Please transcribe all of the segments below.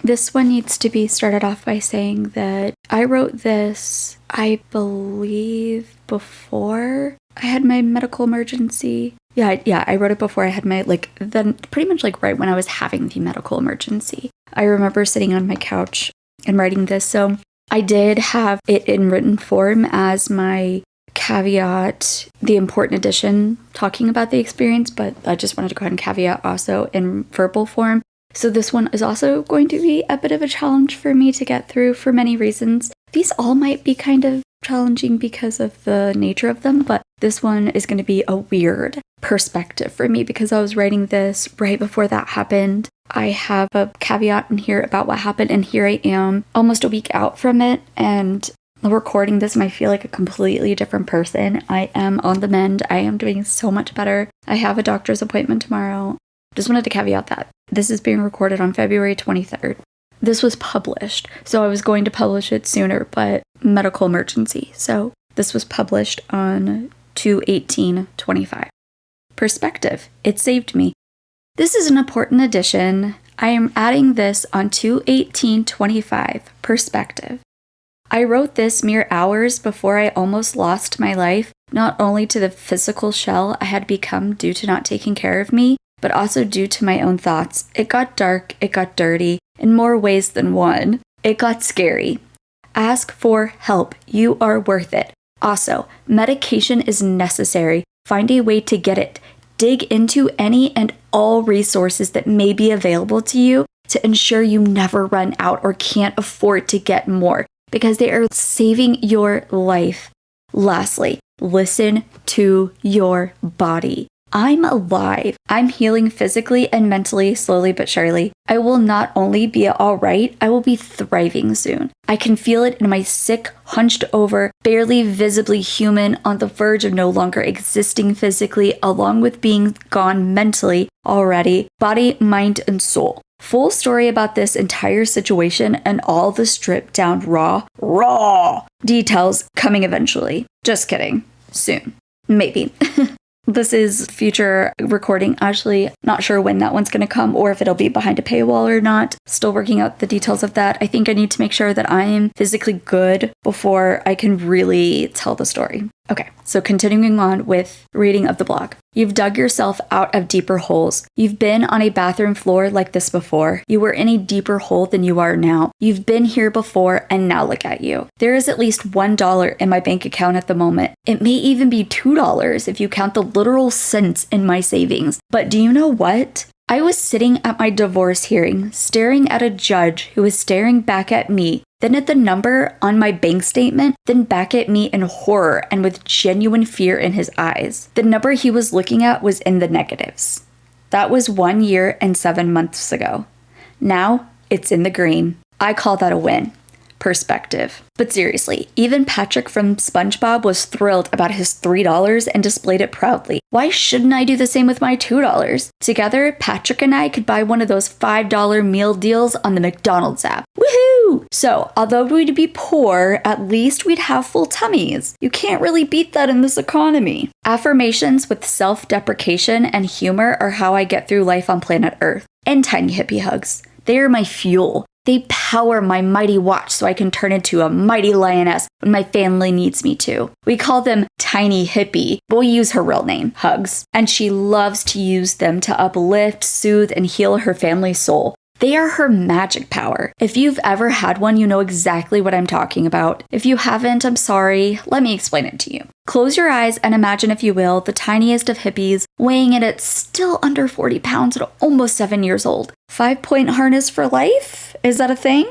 This one needs to be started off by saying that I wrote this, I believe, before I had my medical emergency. Yeah, I wrote it before I had my, then pretty much right when I was having the medical emergency. I remember sitting on my couch and writing this. So I did have it in written form as my caveat, the important addition, talking about the experience, but I just wanted to go ahead and caveat also in verbal form. So this one is also going to be a bit of a challenge for me to get through for many reasons. These all might be kind of challenging because of the nature of them, but this one is going to be a weird perspective for me because I was writing this right before that happened. I have a caveat in here about what happened, and here I am almost a week out from it, and recording this and I feel like a completely different person. I am on the mend. I am doing so much better. I have a doctor's appointment tomorrow. Just wanted to caveat that. This is being recorded on February 23rd. This was published, so I was going to publish it sooner, but medical emergency. So this was published on 2/18/25. Perspective. It saved me. This is an important addition. I am adding this on 2/18/25. Perspective. I wrote this mere hours before I almost lost my life, not only to the physical shell I had become due to not taking care of me, but also due to my own thoughts. It got dark, it got dirty, in more ways than one. It got scary. Ask for help. You are worth it. Also, medication is necessary. Find a way to get it. Dig into any and all resources that may be available to you to ensure you never run out or can't afford to get more, because they are saving your life. Lastly, listen to your body. I'm alive. I'm healing physically and mentally, slowly but surely. I will not only be all right, I will be thriving soon. I can feel it in my sick, hunched over, barely visibly human, on the verge of no longer existing physically, along with being gone mentally already, body, mind, and soul. Full story about this entire situation and all the stripped down raw details coming eventually. Just kidding. Soon. Maybe. This is future recording. Actually, not sure when that one's going to come or if it'll be behind a paywall or not. Still working out the details of that. I think I need to make sure that I am physically good before I can really tell the story. Okay, so continuing on with reading of the blog. You've dug yourself out of deeper holes. You've been on a bathroom floor like this before. You were in a deeper hole than you are now. You've been here before, and now look at you. There is at least $1 in my bank account at the moment. It may even be $2 if you count the literal cents in my savings. But do you know what? I was sitting at my divorce hearing, staring at a judge who was staring back at me, then at the number on my bank statement, then back at me in horror and with genuine fear in his eyes. The number he was looking at was in the negatives. That was 1 year and 7 months ago. Now, it's in the green. I call that a win. Perspective. But seriously, even Patrick from SpongeBob was thrilled about his $3 and displayed it proudly. Why shouldn't I do the same with my $2? Together, Patrick and I could buy one of those $5 meal deals on the McDonald's app. Woohoo! So, although we'd be poor, at least we'd have full tummies. You can't really beat that in this economy. Affirmations with self-deprecation and humor are how I get through life on planet Earth. And tiny hippie hugs. They are my fuel. They power my mighty watch so I can turn into a mighty lioness when my family needs me to. We call them Tiny Hippie, but we use her real name, Hugs. And she loves to use them to uplift, soothe, and heal her family's soul. They are her magic power. If you've ever had one, you know exactly what I'm talking about. If you haven't, I'm sorry. Let me explain it to you. Close your eyes and imagine, if you will, the tiniest of hippies, weighing in at still under 40 pounds at almost 7 years old. 5-point harness for life? Is that a thing?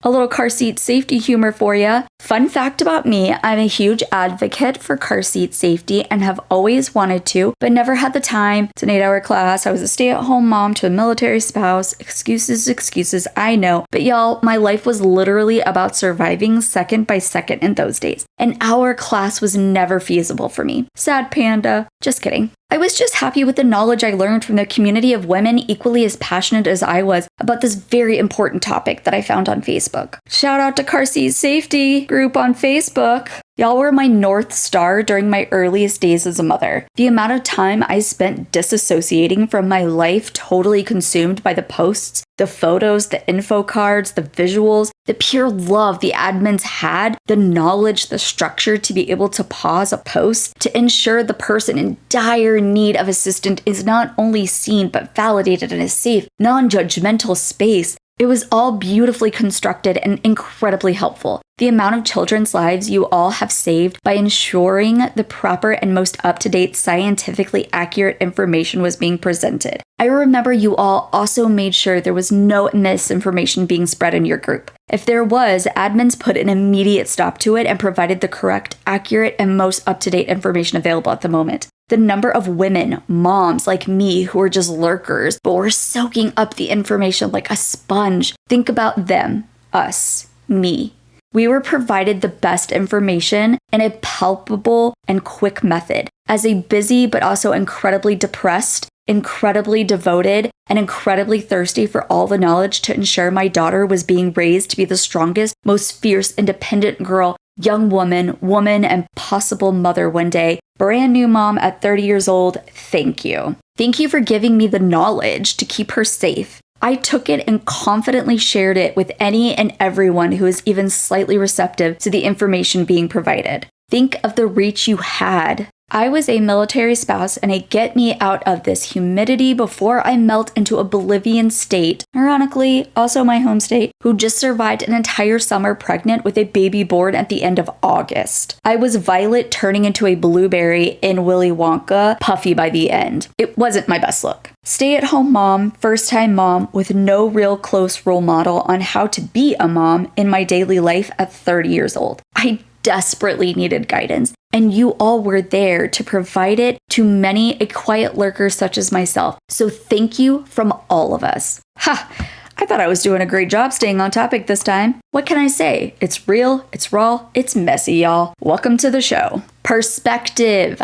A little car seat safety humor for you. Fun fact about me, I'm a huge advocate for car seat safety and have always wanted to, but never had the time. It's an 8-hour class. I was a stay-at-home mom to a military spouse. Excuses, I know. But y'all, my life was literally about surviving second by second in those days. An hour class was never feasible for me. Sad panda. Just kidding. I was just happy with the knowledge I learned from the community of women equally as passionate as I was about this very important topic that I found on Facebook. Shout out to Car Seat Safety group on Facebook. Y'all were my North Star during my earliest days as a mother. The amount of time I spent disassociating from my life, totally consumed by the posts, the photos, the info cards, the visuals, the pure love the admins had, the knowledge, the structure to be able to pause a post to ensure the person in dire need of assistance is not only seen but validated in a safe, non-judgmental space. It was all beautifully constructed and incredibly helpful. The amount of children's lives you all have saved by ensuring the proper and most up-to-date, scientifically accurate information was being presented. I remember you all also made sure there was no misinformation being spread in your group. If there was, admins put an immediate stop to it and provided the correct, accurate, and most up-to-date information available at the moment. The number of women, moms like me who were just lurkers, but were soaking up the information like a sponge. Think about them, us, me. We were provided the best information in a palpable and quick method. As a busy but also incredibly depressed, incredibly devoted, and incredibly thirsty for all the knowledge to ensure my daughter was being raised to be the strongest, most fierce, independent girl, young woman, and possible mother one day. Brand new mom at 30 years old, thank you. Thank you for giving me the knowledge to keep her safe. I took it and confidently shared it with any and everyone who is even slightly receptive to the information being provided. Think of the reach you had. I was a military spouse and a get me out of this humidity before I melt into oblivion state, ironically, also my home state, who just survived an entire summer pregnant with a baby born at the end of August. I was Violet turning into a blueberry in Willy Wonka, puffy by the end. It wasn't my best look. Stay-at-home mom, first-time mom, with no real close role model on how to be a mom in my daily life at 30 years old. I desperately needed guidance, and you all were there to provide it to many a quiet lurker such as myself. So thank you from all of us. Ha! I thought I was doing a great job staying on topic this time. What can I say? It's real, it's raw, it's messy, y'all. Welcome to the show. Perspective.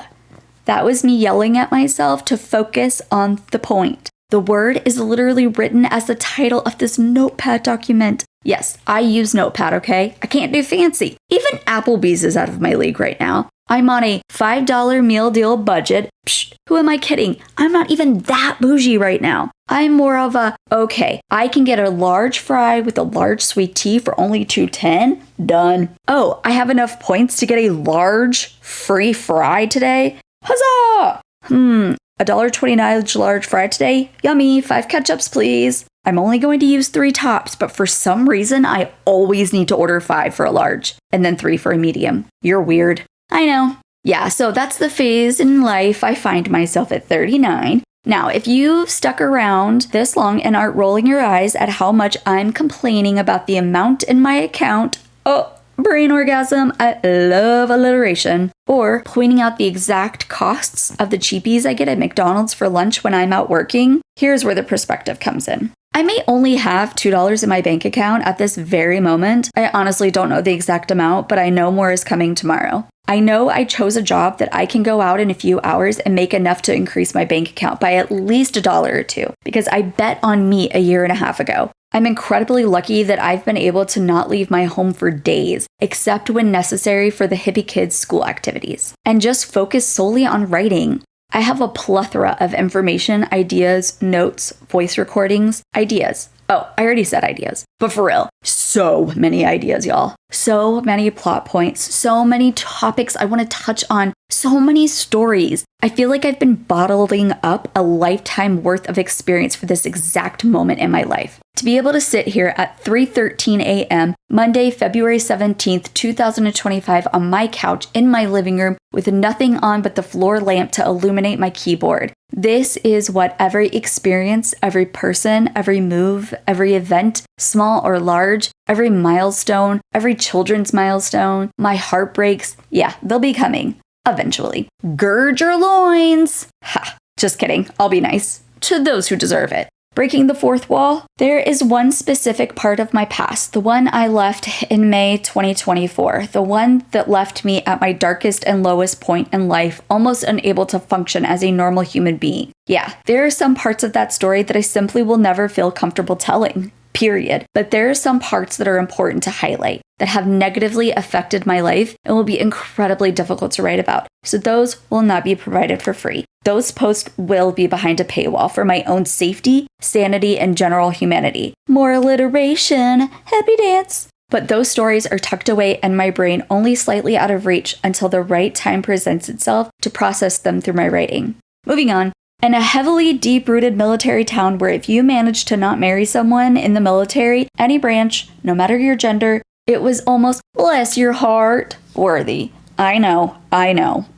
That was me yelling at myself to focus on the point. The word is literally written as the title of this notepad document. Yes, I use Notepad, okay? I can't do fancy. Even Applebee's is out of my league right now. I'm on a $5 meal deal budget. Psh, who am I kidding? I'm not even that bougie right now. I'm more of a, okay, I can get a large fry with a large sweet tea for only $2.10. Done. Oh, I have enough points to get a large free fry today? Huzzah! $1.29 large fry today? Yummy, 5 ketchups, please. I'm only going to use 3 tops, but for some reason, I always need to order 5 for a large, and then 3 for a medium. You're weird. I know. Yeah, so that's the phase in life I find myself at 39. Now, if you've stuck around this long and aren't rolling your eyes at how much I'm complaining about the amount in my account, brain orgasm, I love alliteration, or pointing out the exact costs of the cheapies I get at McDonald's for lunch when I'm out working, here's where the perspective comes in. I may only have $2 in my bank account at this very moment. I honestly don't know the exact amount, but I know more is coming tomorrow. I know I chose a job that I can go out in a few hours and make enough to increase my bank account by at least $1 or $2 because I bet on me a year and a half ago. I'm incredibly lucky that I've been able to not leave my home for days, except when necessary for the hippie kids' school activities, and just focus solely on writing. I have a plethora of information, ideas, notes, voice recordings, ideas. Oh, I already said ideas, but for real, so many ideas, y'all. So many plot points, so many topics I want to touch on, so many stories. I feel like I've been bottling up a lifetime worth of experience for this exact moment in my life. To be able to sit here at 3:13 a.m., Monday, February 17th, 2025, on my couch in my living room with nothing on but the floor lamp to illuminate my keyboard. This is what every experience, every person, every move, every event, small or large, every milestone, every children's milestone, my heartbreaks, yeah, they'll be coming. Eventually. Gird your loins. Ha, just kidding. I'll be nice. To those who deserve it. Breaking the fourth wall, there is one specific part of my past, the one I left in May 2024, the one that left me at my darkest and lowest point in life, almost unable to function as a normal human being. Yeah, there are some parts of that story that I simply will never feel comfortable telling. period. But there are some parts that are important to highlight that have negatively affected my life and will be incredibly difficult to write about. So those will not be provided for free. Those posts will be behind a paywall for my own safety, sanity, and general humanity. More alliteration, happy dance. But those stories are tucked away in my brain, only slightly out of reach until the right time presents itself to process them through my writing. Moving on. In a heavily deep-rooted military town where if you managed to not marry someone in the military, any branch, no matter your gender, it was almost, bless your heart, worthy. I know.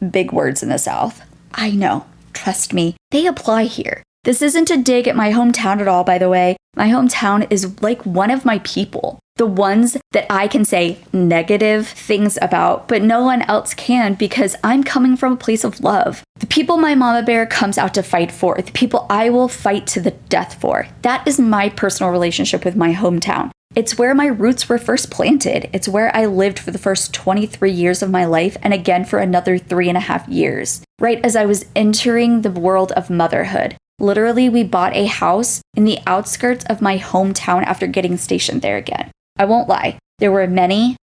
Big words in the South. I know. Trust me. They apply here. This isn't a dig at my hometown at all, by the way. My hometown is like one of my people. The ones that I can say negative things about, but no one else can because I'm coming from a place of love. The people my mama bear comes out to fight for, the people I will fight to the death for. That is my personal relationship with my hometown. It's where my roots were first planted. It's where I lived for the first 23 years of my life and again for another 3.5 years, right as I was entering the world of motherhood. Literally, we bought a house in the outskirts of my hometown after getting stationed there again. I won't lie, there were many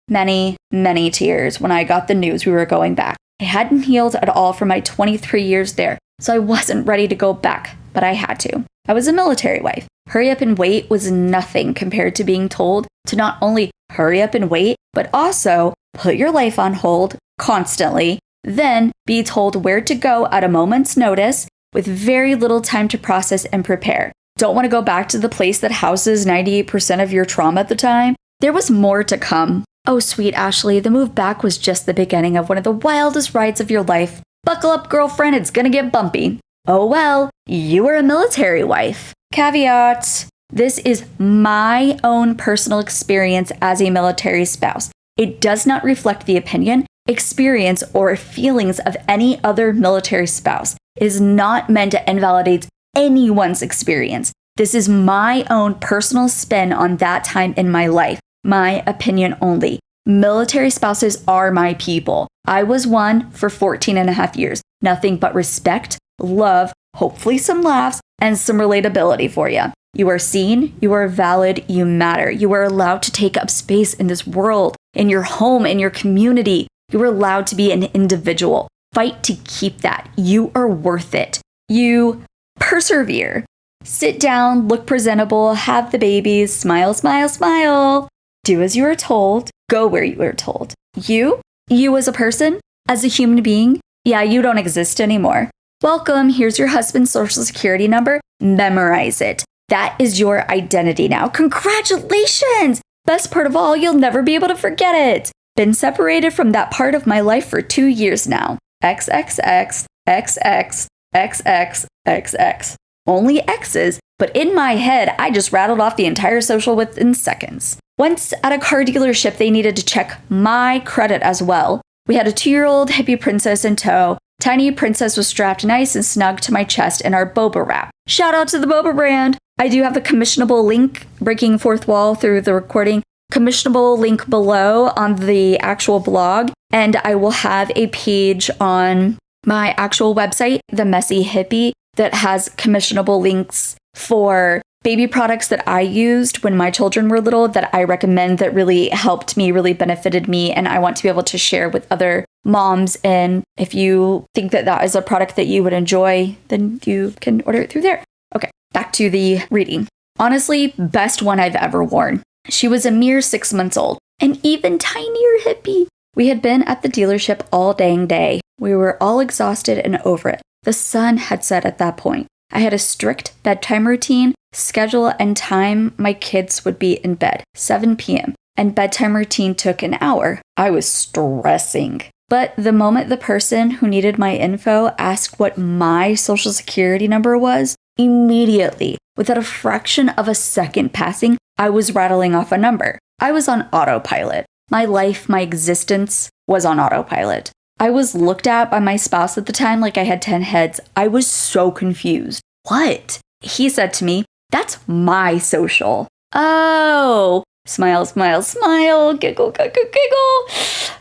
tears when I got the news we were going back. I hadn't healed at all from my 23 years there, so I wasn't ready to go back, but I had to. I was a military wife. Hurry up and wait was nothing compared to being told to not only hurry up and wait, but also put your life on hold constantly, then be told where to go at a moment's notice with very little time to process and prepare. Don't want to go back to the place that houses 98% of your trauma at the time? There was more to come. Oh, sweet Ashley, the move back was just the beginning of one of the wildest rides of your life. Buckle up, girlfriend, it's gonna get bumpy. Oh well, you were a military wife. Caveat, this is my own personal experience as a military spouse. It does not reflect the opinion, experience, or feelings of any other military spouse. It is not meant to invalidate anyone's experience. This is my own personal spin on that time in my life, my opinion only. Military spouses are my people. I was one for 14.5 years. Nothing but respect, love, hopefully some laughs, and some relatability for you. You are seen, you are valid, you matter. You are allowed to take up space in this world, in your home, in your community. You are allowed to be an individual. Fight to keep that. You are worth it. You persevere. Sit down, look presentable, have the babies, smile, smile, smile. Do as you are told. Go where you are told. You as a person, as a human being, yeah, you don't exist anymore. Welcome, here's your husband's social security number. Memorize it. That is your identity now. Congratulations! Best part of all, you'll never be able to forget it. Been separated from that part of my life for 2 years now. XXX, XX, XX, XX. Only X's, but in my head, I just rattled off the entire social within seconds. Once at a car dealership, they needed to check my credit as well. We had a 2-year-old hippie princess in tow. Tiny princess was strapped nice and snug to my chest in our boba wrap. Shout out to the boba brand. I do have the commissionable link, breaking fourth wall through the recording, commissionable link below on the actual blog. And I will have a page on my actual website, The Messy Hippie, that has commissionable links for baby products that I used when my children were little that I recommend that really helped me, really benefited me, and I want to be able to share with other moms. And if you think that that is a product that you would enjoy, then you can order it through there. Okay, back to the reading. Honestly, best one I've ever worn. She was a mere 6 months old, an even tinier hippie. We had been at the dealership all dang day. We were all exhausted and over it. The sun had set at that point. I had a strict bedtime routine, schedule, and time my kids would be in bed, 7 p.m., and bedtime routine took an hour. I was stressing. But the moment the person who needed my info asked what my social security number was, immediately, without a fraction of a second passing, I was rattling off a number. I was on autopilot. My life, my existence was on autopilot. I was looked at by my spouse at the time like I had 10 heads. I was so confused. What? He said to me, "That's my social." Oh, smile, smile, smile, giggle, giggle, giggle.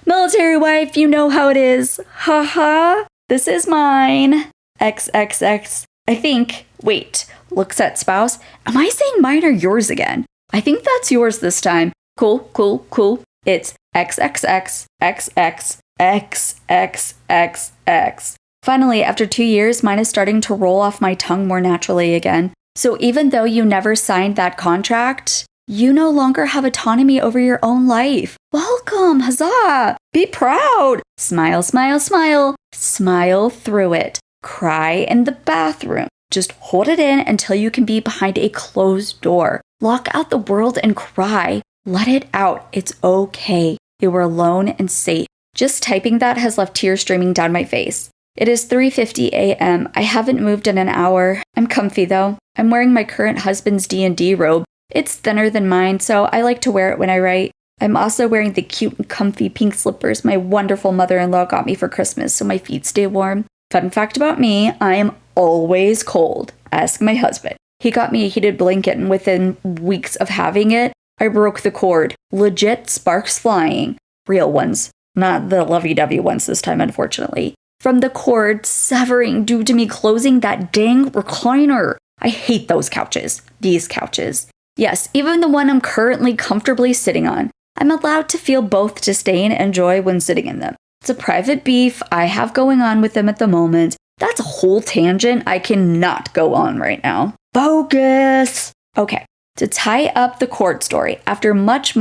Military wife, you know how it is. Ha ha. This is mine. XXX. I think. Wait. Looks at spouse. Am I saying mine or yours again? I think that's yours this time. Cool, cool, cool. It's XXX. Finally, after 2 years, mine is starting to roll off my tongue more naturally again. So even though you never signed that contract, you no longer have autonomy over your own life. Welcome, huzzah! Be proud! Smile, smile, smile. Smile through it. Cry in the bathroom. Just hold it in until you can be behind a closed door. Lock out the world and cry. Let it out. It's okay. You were alone and safe. Just typing that has left tears streaming down my face. It is 3:50 a.m. I haven't moved in an hour. I'm comfy though. I'm wearing my current husband's D&D robe. It's thinner than mine, so I like to wear it when I write. I'm also wearing the cute and comfy pink slippers my wonderful mother-in-law got me for Christmas so my feet stay warm. Fun fact about me, I am always cold. Ask my husband. He got me a heated blanket and within weeks of having it, I broke the cord. Legit sparks flying. Real ones. Not the lovey-dovey ones this time, unfortunately. From the cord severing due to me closing that dang recliner. I hate those couches. These couches. Yes, even the one I'm currently comfortably sitting on. I'm allowed to feel both disdain and joy when sitting in them. It's a private beef I have going on with them at the moment. That's a whole tangent I cannot go on right now. Focus! Okay, to tie up the cord story, after much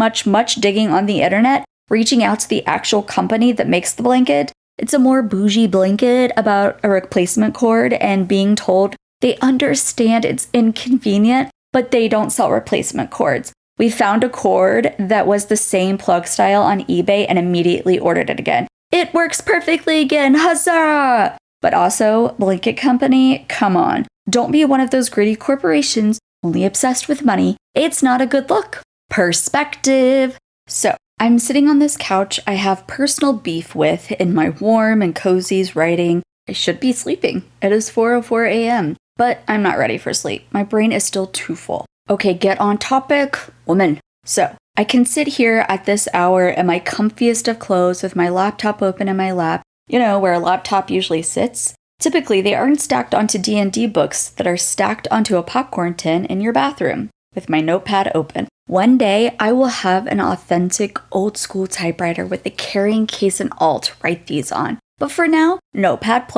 digging on the internet, reaching out to the actual company that makes the blanket, it's a more bougie blanket about a replacement cord and being told they understand it's inconvenient, but they don't sell replacement cords. We found a cord that was the same plug style on eBay and immediately ordered it again. It works perfectly again, huzzah! But also, blanket company, come on. Don't be one of those greedy corporations only obsessed with money. It's not a good look. Perspective. So, I'm sitting on this couch I have personal beef with in my warm and cozies writing. I should be sleeping. It is 4:04 a.m. But I'm not ready for sleep. My brain is still too full. Okay, get on topic, woman. So, I can sit here at this hour in my comfiest of clothes with my laptop open in my lap. You know, where a laptop usually sits. Typically, they aren't stacked onto D&D books that are stacked onto a popcorn tin in your bathroom, with my notepad open. One day, I will have an authentic old-school typewriter with a carrying case and all to write these on. But for now, Notepad++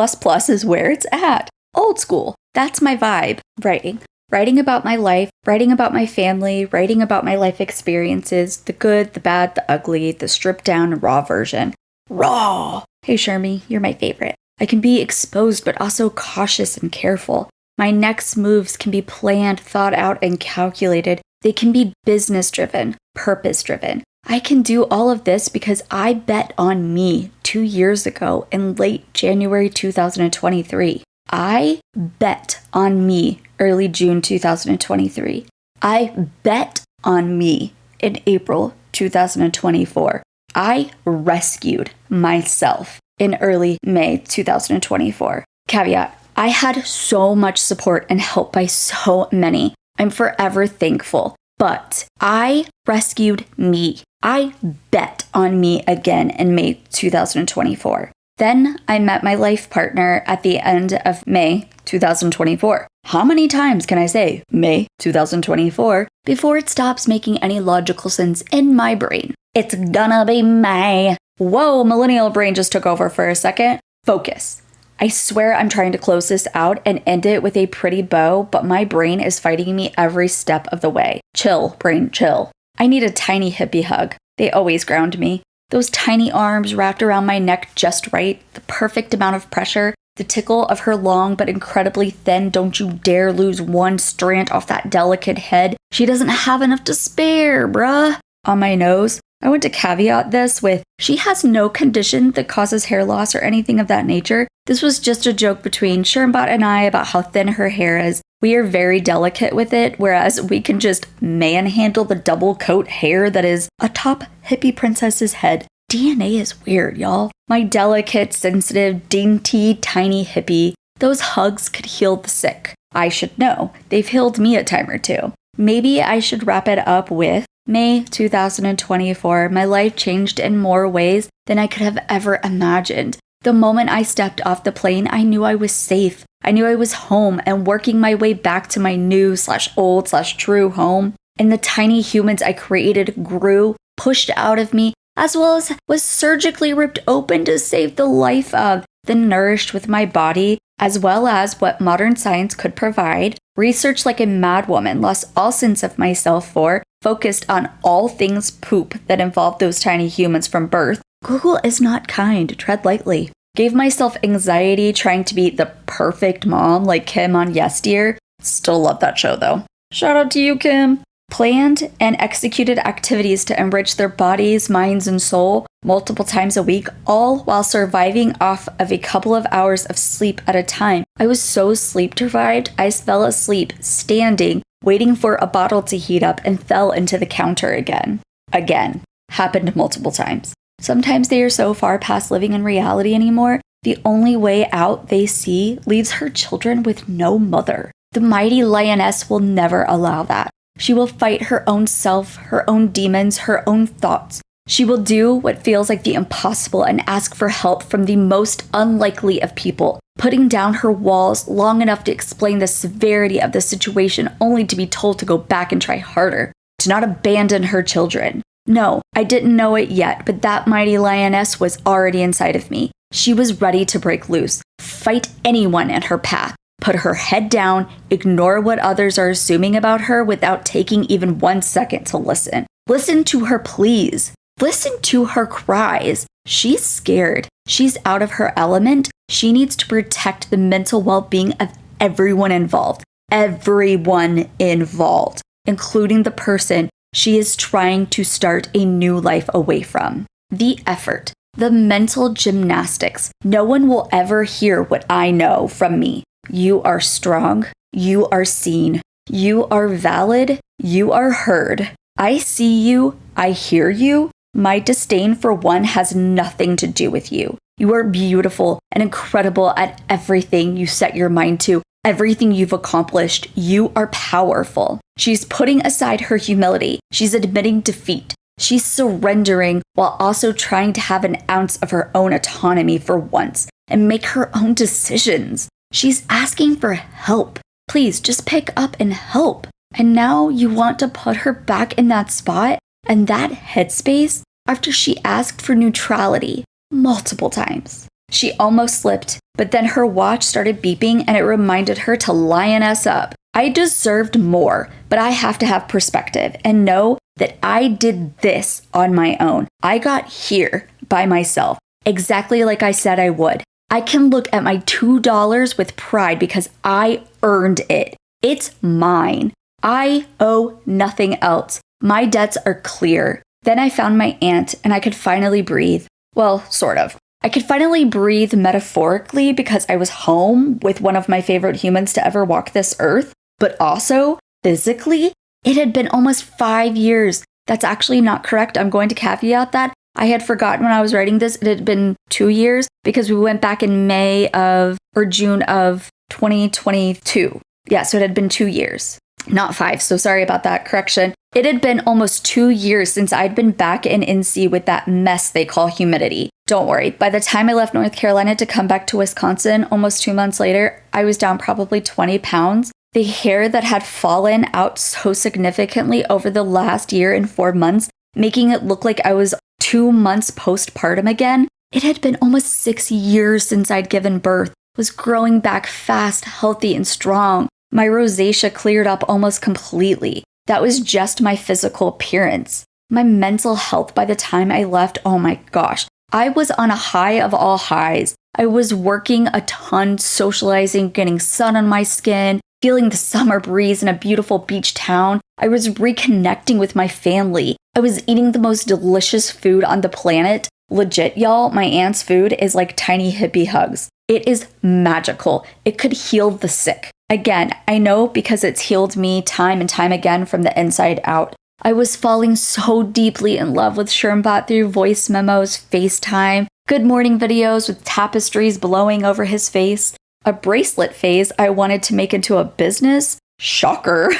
is where it's at. Old school. That's my vibe. Writing. Writing about my life, writing about my family, writing about my life experiences, the good, the bad, the ugly, the stripped down, raw version. Raw! Hey Shermie, you're my favorite. I can be exposed but also cautious and careful. My next moves can be planned, thought out, and calculated. They can be business-driven, purpose-driven. I can do all of this because I bet on me 2 years ago in late January 2023. I bet on me early June 2023. I bet on me in April 2024. I rescued myself in early May 2024. Caveat, I had so much support and help by so many. I'm forever thankful. But I rescued me. I bet on me again in May 2024. Then I met my life partner at the end of May 2024. How many times can I say May 2024 before it stops making any logical sense in my brain? It's gonna be May. Whoa, millennial brain just took over for a second. Focus. I swear I'm trying to close this out and end it with a pretty bow, but my brain is fighting me every step of the way. Chill, brain, chill. I need a tiny hippie hug. They always ground me. Those tiny arms wrapped around my neck just right, the perfect amount of pressure, the tickle of her long but incredibly thin, don't you dare lose one strand off that delicate head. She doesn't have enough to spare, bruh. On my nose, I want to caveat this with, she has no condition that causes hair loss or anything of that nature. This was just a joke between Shermbot and I about how thin her hair is. We are very delicate with it, whereas we can just manhandle the double coat hair that is atop hippie princess's head. DNA is weird, y'all. My delicate, sensitive, dainty, tiny hippie. Those hugs could heal the sick. I should know. They've healed me a time or two. Maybe I should wrap it up with May 2024. My life changed in more ways than I could have ever imagined. The moment I stepped off the plane, I knew I was safe. I knew I was home and working my way back to my new/old/true home. and the tiny humans I created grew, pushed out of me, as well as was surgically ripped open to save the life of, then nourished with my body, as well as what modern science could provide, researched like a madwoman, lost all sense of myself for, focused on all things poop that involved those tiny humans from birth. Google is not kind, tread lightly. Gave myself anxiety trying to be the perfect mom like Kim on Yes Dear. Still love that show though. Shout out to you, Kim. Planned and executed activities to enrich their bodies, minds, and soul multiple times a week, all while surviving off of a couple of hours of sleep at a time. I was so sleep deprived, I fell asleep standing, waiting for a bottle to heat up, and fell into the counter again. Again. Happened multiple times. Sometimes they are so far past living in reality anymore, the only way out they see leaves her children with no mother. The mighty lioness will never allow that. She will fight her own self, her own demons, her own thoughts. She will do what feels like the impossible and ask for help from the most unlikely of people, putting down her walls long enough to explain the severity of the situation only to be told to go back and try harder, to not abandon her children. No, I didn't know it yet, but that mighty lioness was already inside of me. She was ready to break loose, fight anyone in her path. Put her head down, ignore what others are assuming about her without taking even 1 second to listen. Listen to her pleas. Listen to her cries. She's scared. She's out of her element. She needs to protect the mental well-being of everyone involved. Everyone involved, including the person she is trying to start a new life away from. The effort, the mental gymnastics. No one will ever hear what I know from me. You are strong. You are seen. You are valid. You are heard. I see you. I hear you. My disdain for one has nothing to do with you. You are beautiful and incredible at everything you set your mind to, everything you've accomplished. You are powerful. She's putting aside her humility. She's admitting defeat. She's surrendering while also trying to have an ounce of her own autonomy for once and make her own decisions. She's asking for help. Please just pick up and help. And now you want to put her back in that spot and that headspace after she asked for neutrality multiple times. She almost slipped, but then her watch started beeping and it reminded her to lioness up. I deserved more, but I have to have perspective and know that I did this on my own. I got here by myself, exactly like I said I would. I can look at my $2 with pride because I earned it. It's mine. I owe nothing else. My debts are clear. Then I found my aunt and I could finally breathe. Well, sort of. I could finally breathe metaphorically because I was home with one of my favorite humans to ever walk this earth, but also physically, it had been almost 5 years. That's actually not correct. I'm going to caveat that. I had forgotten when I was writing this, it had been 2 years because we went back in June of 2022. Yeah, so it had been 2 years, not 5. So sorry about that correction. It had been almost 2 years since I'd been back in NC with that mess they call humidity. Don't worry, by the time I left North Carolina to come back to Wisconsin, almost 2 months later, I was down probably 20 pounds. The hair that had fallen out so significantly over the last year and 4 months, making it look like I was 2 months postpartum again. It had been almost 6 years since I'd given birth, was growing back fast, healthy, and strong. My rosacea cleared up almost completely. That was just my physical appearance. My mental health by the time I left, oh my gosh. I was on a high of all highs. I was working a ton, socializing, getting sun on my skin, feeling the summer breeze in a beautiful beach town. I was reconnecting with my family. I was eating the most delicious food on the planet. Legit, y'all, my aunt's food is like tiny hippie hugs. It is magical. It could heal the sick. Again, I know because it's healed me time and time again from the inside out. I was falling so deeply in love with Shermbot through voice memos, FaceTime, good morning videos with tapestries blowing over his face, a bracelet phase I wanted to make into a business. Shocker.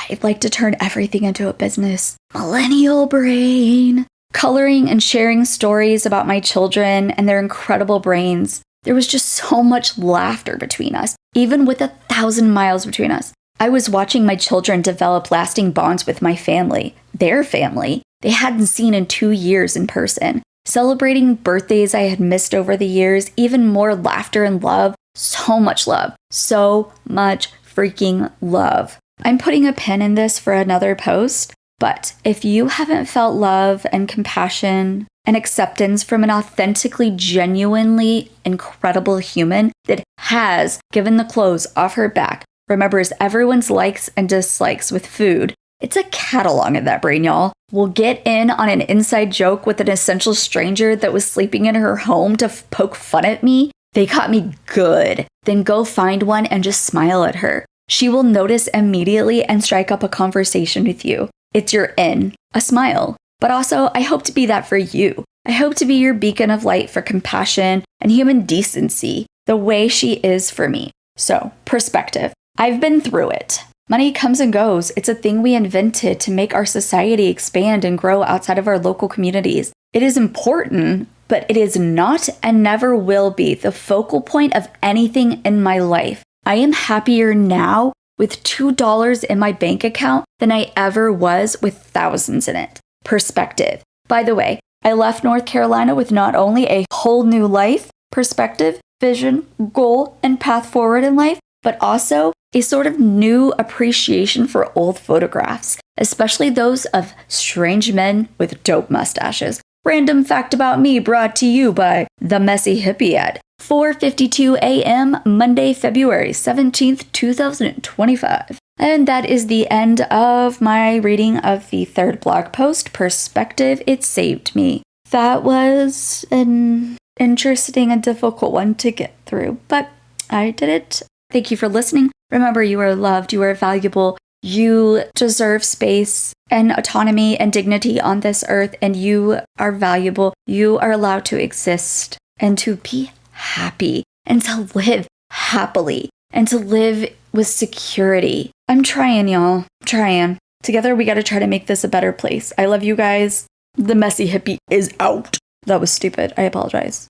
I'd like to turn everything into a business. Millennial brain. Coloring and sharing stories about my children and their incredible brains. There was just so much laughter between us, even with 1,000 miles between us. I was watching my children develop lasting bonds with my family, their family, they hadn't seen in 2 years in person. Celebrating birthdays I had missed over the years, even more laughter and love, so much love, so much freaking love. I'm putting a pin in this for another post, but if you haven't felt love and compassion and acceptance from an authentically, genuinely incredible human that has given the clothes off her back, remembers everyone's likes and dislikes with food, it's a catalog in that brain, y'all. Will get in on an inside joke with an essential stranger that was sleeping in her home to poke fun at me. They got me good. Then go find one and just smile at her. She will notice immediately and strike up a conversation with you. It's your in, a smile. But also, I hope to be that for you. I hope to be your beacon of light for compassion and human decency, the way she is for me. So, perspective. I've been through it. Money comes and goes. It's a thing we invented to make our society expand and grow outside of our local communities. It is important, but it is not and never will be the focal point of anything in my life. I am happier now with $2 in my bank account than I ever was with thousands in it. Perspective. By the way, I left North Carolina with not only a whole new life, perspective, vision, goal, and path forward in life, but also a sort of new appreciation for old photographs, especially those of strange men with dope mustaches. Random fact about me brought to you by The Messy Hippie at 4:52 a.m. Monday, February 17th, 2025. And that is the end of my reading of the third blog post, Perspective, It Saved Me. That was an interesting and difficult one to get through, but I did it. Thank you for listening. Remember, you are loved, you are valuable, you deserve space and autonomy and dignity on this earth, and you are valuable. You are allowed to exist and to be happy and to live happily and to live with security. I'm trying, y'all. I'm trying. Together, we got to try to make this a better place. I love you guys. The Messy Hippie is out. That was stupid. I apologize.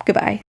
Goodbye.